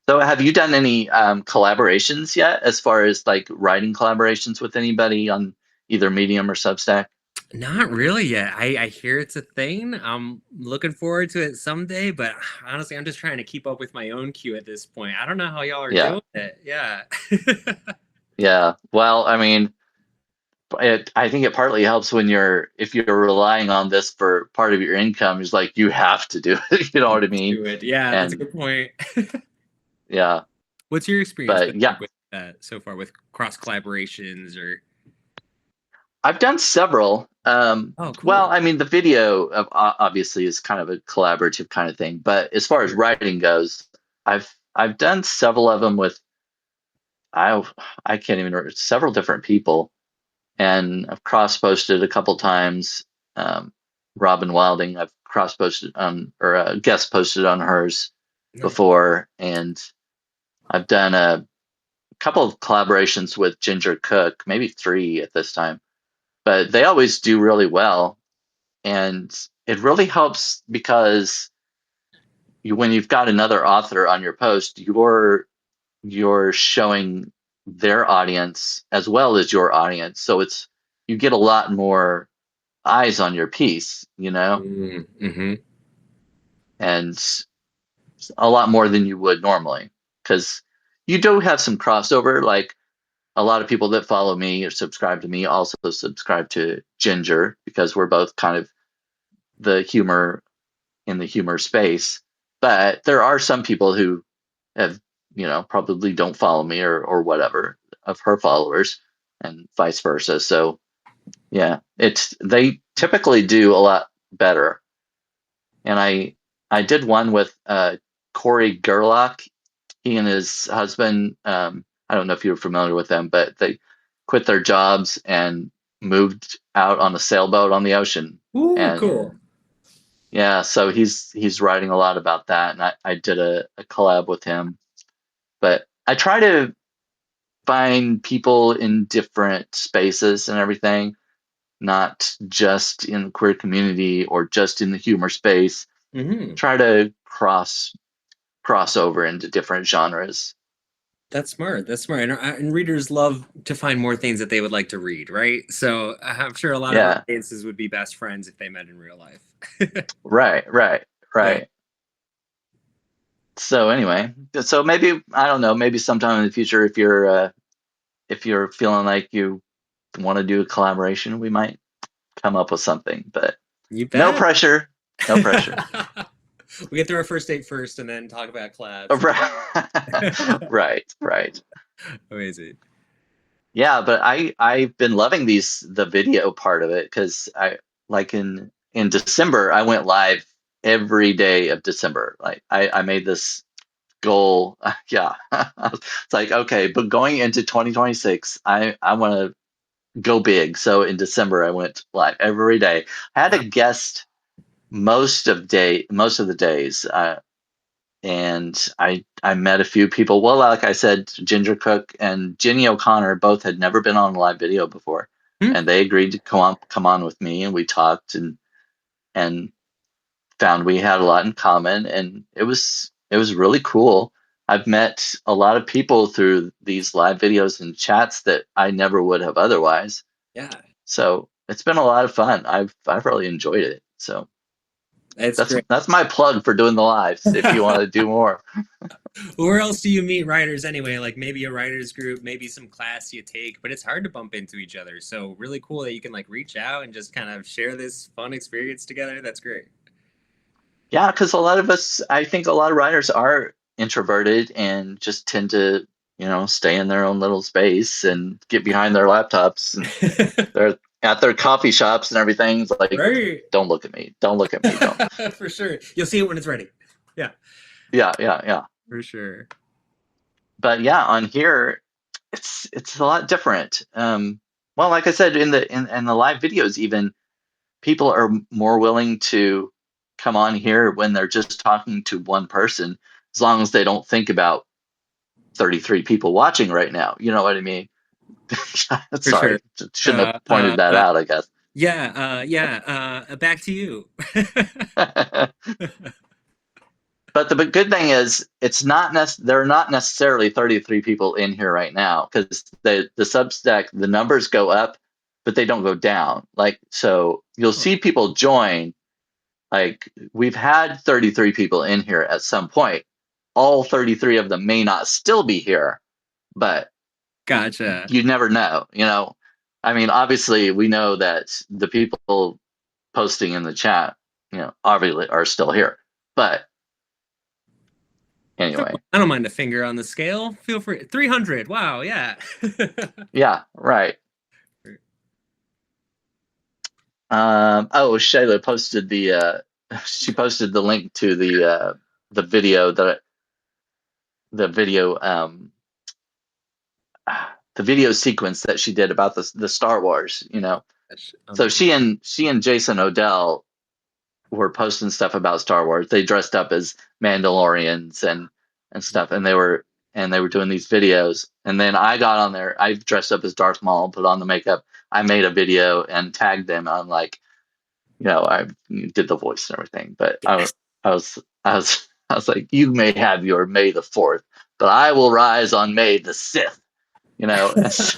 So, have you done any collaborations yet, as far as like writing collaborations with anybody on either Medium or Substack? Not really yet. I hear it's a thing. I'm looking forward to it someday, but honestly, I'm just trying to keep up with my own queue at this point. I don't know how y'all are Yeah, doing it. Yeah. yeah. Well, I mean, I think it partly helps when if you're relying on this for part of your income. Is like you have to do it. You know what I mean? Do it. Yeah, that's a And good point. yeah, What's your experience but been yeah, like with that so far with cross collaborations or I've done several. Oh, Well, cool. I mean, the video obviously is kind of a collaborative kind of thing, but as far as Sure. writing goes, I've done several of them with I I can't even remember, several different people. and I've cross-posted a couple times. Um, Robin Wilding, I've cross-posted on or guest posted on hers Nice. before, and I've done a couple of collaborations with Ginger Cook, maybe 3 at this time, but they always do really well, and it really helps because when you've got another author on your post, you're showing their audience as well as your audience, so you get a lot more eyes on your piece, Mm-hmm. and a lot more than you would normally, because you do have some crossover. Like a lot of people that follow me or subscribe to me also subscribe to Ginger because we're both kind of the humor in the humor space. But there are some people who have, probably don't follow me or whatever of her followers and vice versa. So yeah, they typically do a lot better. And I did one with Corey Gerlach. He and his husband, I don't know if you're familiar with them, but they quit their jobs and moved out on a sailboat on the ocean. Ooh, And cool. yeah, so he's writing a lot about that, and I did a collab with him. But I try to find people in different spaces and everything, not just in the queer community or just in the humor space. Mm-hmm. Try to cross over into different genres. That's smart. That's smart. And readers love to find more things that they would like to read, right? So I'm sure a lot of our Yeah, audiences would be best friends if they met in real life. right, right, Yeah. right. So anyway, so maybe I don't know, maybe sometime in the future, if you're feeling like you want to do a collaboration, we might come up with something. But You no bet. pressure, no pressure. We get through our first date first and then talk about collabs. Right, right, right. Amazing. Yeah, but I've been loving the video part of it because I like in December I went live every day of December. Like I made this goal. Yeah, it's like okay, but going into 2026, I want to go big. So in December I went live every day. I had Wow. a guest most of the days. And I met a few people. Well, like I said, Ginger Cook and Jenny O'Connor both had never been on a live video before, Hmm. and they agreed to come on with me, and we talked and found we had a lot in common, and it was really cool. I've met a lot of people through these live videos and chats that I never would have otherwise. Yeah, So it's been a lot of fun. I've really enjoyed it. So that's that's great. that's my plug for doing the lives. If you want to do more. Where else do you meet writers anyway? Like maybe a writers group, maybe some class you take, but it's hard to bump into each other. So really cool that you can like reach out and just kind of share this fun experience together. That's great. Yeah, because a lot of us, I think a lot of writers are introverted and just tend to, stay in their own little space and get behind their laptops and they're at their coffee shops and everything. It's like, Right. don't look at me. Don't look at me. Don't. For sure. You'll see it when it's ready. Yeah, Yeah, yeah, yeah. for sure. But yeah, on here, it's a lot different. Well, like I said, in the live videos, even people are more willing to come on here when they're just talking to one person, as long as they don't think about 33 people watching right now. You know what I mean? For sure. Sorry, shouldn't have Uh, uh, pointed that uh, out, I guess. yeah. Back to you. But the good thing is, there are not necessarily 33 people in here right now because the Substack, the numbers go up, but they don't go down. Like, so you'll Huh. see people join. Like, we've had 33 people in here at some point. All 33 of them may not still be here, but Gotcha. you never know. I mean, obviously we know that the people posting in the chat, obviously are still here. But anyway, I don't mind a finger on the scale. Feel free. 300. Wow. Yeah. yeah, right. Oh, Shayla posted she posted the link to the video, the video, the video sequence that she did about the Star Wars. That's So amazing. she and Jason Odell were posting stuff about Star Wars. They dressed up as Mandalorians and stuff, and they were doing these videos. And then I got on there. I dressed up as Darth Maul, put on the makeup. I made a video and tagged them on, like, I did the voice and everything. But I was like, you may have your May the 4th, but I will rise on May the 6th. And so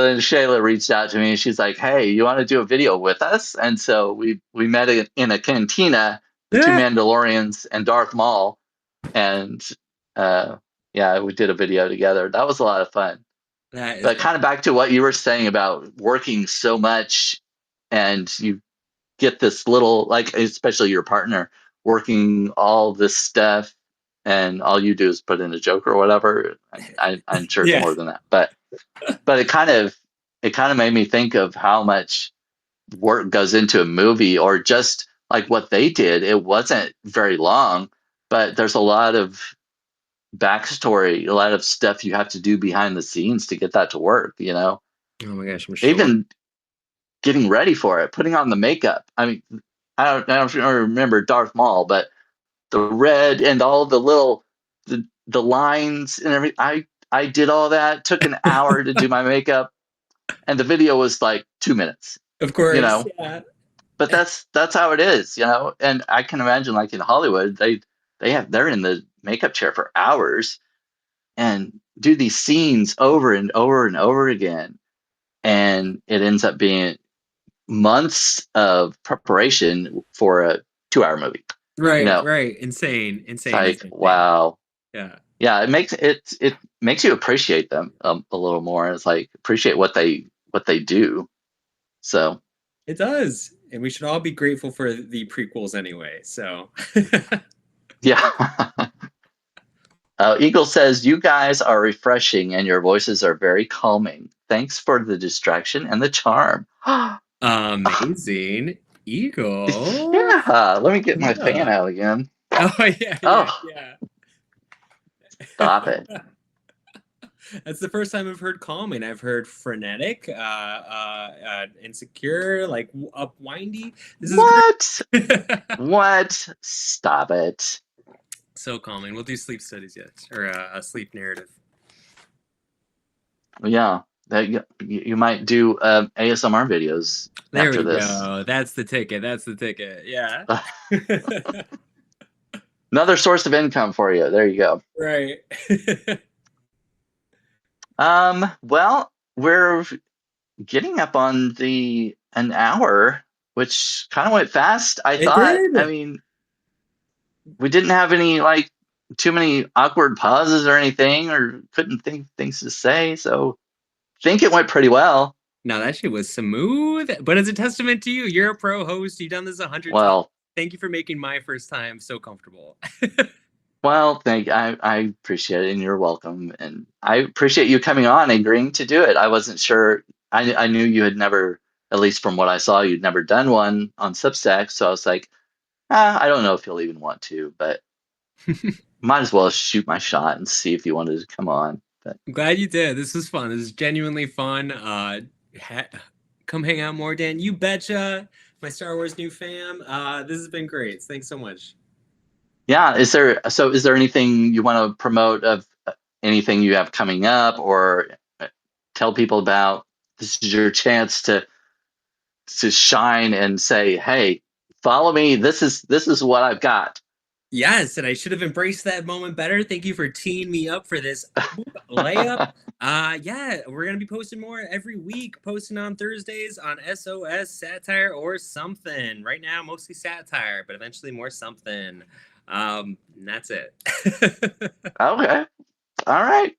then Shayla reached out to me and she's like, "Hey, you want to do a video with us?" And so we met in a cantina, the two Yeah, Mandalorians and Darth Maul, and uh, yeah, we did a video together. That was a lot of fun. that is But awesome. kind of back to what you were saying about working so much, and you get this little, like, especially your partner working all this stuff, and all you do is put in a joke or whatever. I'm sure it's Yeah, more than that, but it kind of made me think of how much work goes into a movie, or just like what they did. It wasn't very long, but there's a lot of backstory, a lot of stuff you have to do behind the scenes to get that to work. oh my gosh, I'm sure. Even getting ready for it, putting on the makeup. I mean, I don't remember Darth Maul, but the red and all the little the lines and everything. I did all that. Took an hour to do my makeup, and the video was like 2 minutes. Of You course, know, yeah. but that's how it is. And I can imagine, like, in Hollywood, they're in the makeup chair for hours and do these scenes over and over and over again, and it ends up being months of preparation for a 2-hour movie. you Right, know right. Insane, it's insane, like, insane, insane. wow. Yeah, Yeah, it makes you appreciate them a little more. It's like, appreciate what they do. So it does. And we should all be grateful for the prequels anyway. So, yeah. Eagle says, "You guys are refreshing and your voices are very calming. Thanks for the distraction and the charm." amazing. Eagle. Yeah, let me get my fan Yeah. out again. Oh, yeah, yeah, Oh, yeah. stop it. That's the first time I've heard calming. I've heard frenetic, insecure, like up windy. This is What? great. What? Stop it. So calming. We'll do sleep studies yet, or a sleep narrative. Yeah, that you might do ASMR videos There after we this. go. That's the ticket. That's the ticket. Yeah. Another source of income for you. There you go. Right. Well, we're getting up on the an hour, which kind of went fast. I It thought. I did. mean, we didn't have any, like, too many awkward pauses or anything, or couldn't think things to say. So I think it went pretty well. No, that shit was smooth, but it's a testament to you. You're a pro host. You've done this 100 times. Well, Thank you for making my first time so comfortable. thank I appreciate it, and you're welcome. And I appreciate you coming on and agreeing to do it. I wasn't sure. I knew you had never, at least from what I saw, you'd never done one on Substack. So I was like, I don't know if you'll even want to, but might as well shoot my shot and see if you wanted to come on. But I'm glad you did. This was fun. This is genuinely fun. Ha- come hang out more, Dan. You betcha. My Star Wars new fam. This has been great. Thanks so much. yeah, is there anything you want to promote, of anything you have coming up, or tell people about? This is your chance to shine and say, "Hey, follow me. This is what I've got." Yes, and I should have embraced that moment better. Thank you for teeing me up for this layup. Yeah, we're gonna be posting more every week, posting on Thursdays on SOS satire or something. Right now, mostly satire, but eventually more something. And that's it. Okay, all right.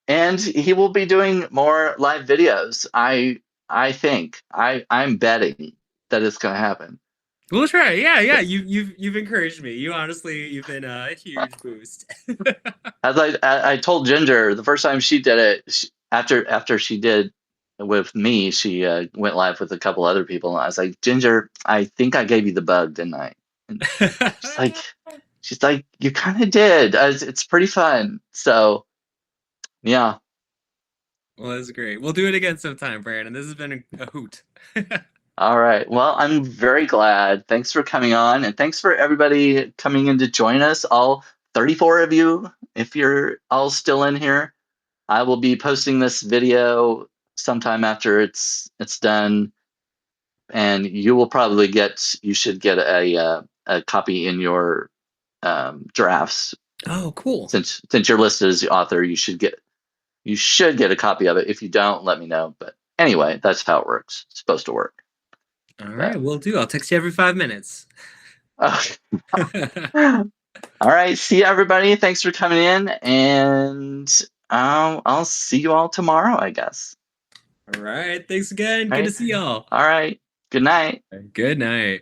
And he will be doing more live videos. I think I'm betting that it's going to happen. We'll try. Yeah, yeah. You've encouraged me. You've been a huge boost. As I told Ginger the first time she did it, after she did with me, she went live with a couple other people, and I was like, "Ginger, I think I gave you the bug, didn't I?" And she's like, she's like, "You kind of did. It's pretty fun." So yeah. Well, that's great. We'll do it again sometime, Brandon. This has been a hoot. All right. Well, I'm very glad. Thanks for coming on, and thanks for everybody coming in to join us. All 34 of you, if you're all still in here. I will be posting this video sometime after it's done, and you should get a copy in your drafts. Oh, cool. Since you're listed as the author, you should get a copy of it. If you don't, let me know. But anyway, that's how it works. It's supposed to work. All So, right, we'll do. I'll text you every 5 minutes. all right. See you, everybody. Thanks for coming in, and I'll see you all tomorrow, I guess. All right, thanks again. All Good to right. see y'all. All right. Good night. Good night.